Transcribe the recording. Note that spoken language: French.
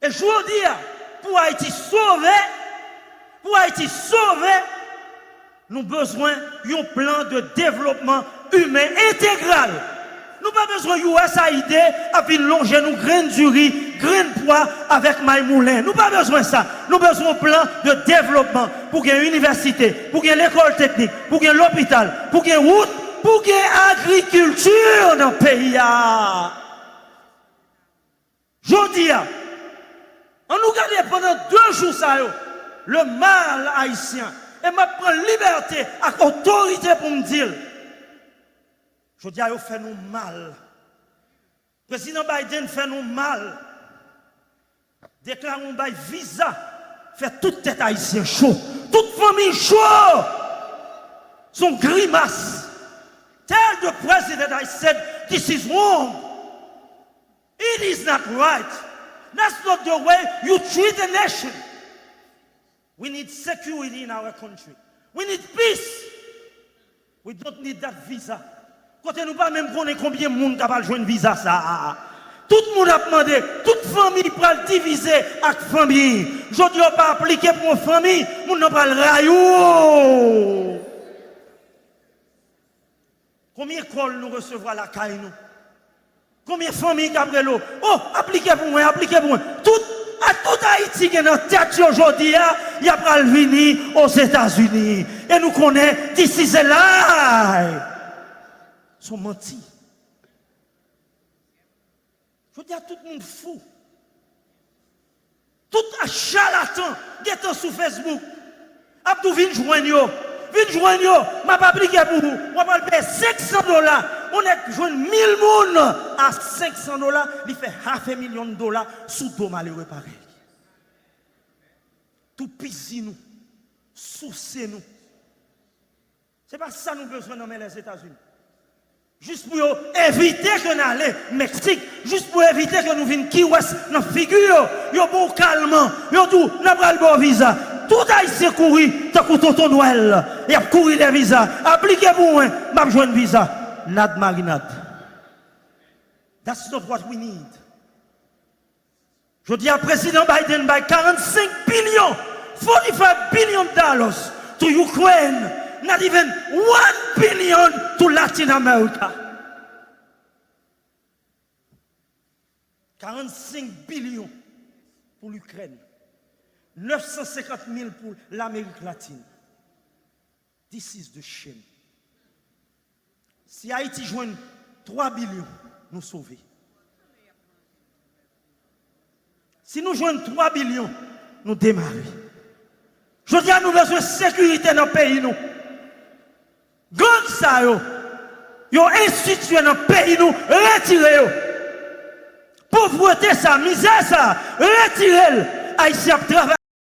Et je vous dis, pour Haïti sauvé, nous avons besoin d'un plan de développement humain intégral. Nous n'avons pas besoin de USAID à puis longer nous graines du riz, graines de pois avec Maïmoulin. Nous n'avons pas besoin de ça. Nous avons besoin d'un plan de développement pour qu'il y ait une université, pour qu'il y ait l'école technique, pour qu'il y ait l'hôpital, pour qu'il y ait route, pour qu'il y ait agriculture dans le pays. Je dis, on nous garde pendant 2 jours ça, le mal haïtien. Et je prends liberté avec autorité pour me dire. Je dis, il fait nous mal. Le président Biden fait nous mal. Déclarons un visa, fait toute tête haïtienne chaud. Toute famille chaud. Son grimace. Tell the president I said, this is wrong. It is not right. That's not the way you treat a nation. We need security in our country. We need peace. We don't need that visa. Quand nous pas même connaître combien de monde capable de jouer un visa ça. Tout le monde a demandé, toute famille pour le diviser avec famille. Je dis pas appliquer pour une famille, nous n'a pas le rayon. Combien d'écoles nous recevons à la caille nous? Combien de familles après l'eau? Oh, appliquez pour moi, appliquez pour moi. À tout Haïti qui est dans la tête aujourd'hui, il y a pas le venir aux États-Unis. Et nous connaissons d'ici c'est là. Ils sont mentis. Je dis à tout le monde fou. Tout un charlatan qui est sur Facebook. Abdou vient joindre. M'a pas appliqué pour vous. On va payer $500. On est joint 1000 personnes à $500. Il fait $500,000 sous dos malheureux pareil. Tout pisi nous. Soucez nous. C'est pas ça nous besoin dans les États-Unis. Juste pour éviter que nous allions au Mexique, juste pour éviter que nous venions qui ouest dans la figure, yo bon calmement, yo tout, n'a pas le bon visa. Tout Haïtien courir, t'as coûté ton Noël, y a couru des visas. Appliquez pour moi, m'a besoin de visa. Nad marinade. That's not what we need. Je dis à président Biden, by 45 billion, $45 billion to Ukraine. Not even 1 billion to Latin America. 45 billions pour l'Ukraine. 950 000 pour l'Amérique latine. This is the shame. Si Haïti joue 3 billions, nous sauver. Si nous jouons 3 billions, nous démarrer. Je dis à nous besoin de sécurité dans le pays. Nous. Gang ça, yo institué dans le pays, nous retirez. Pauvreté, ça, misère, ça, retirez. Haïtien travaille.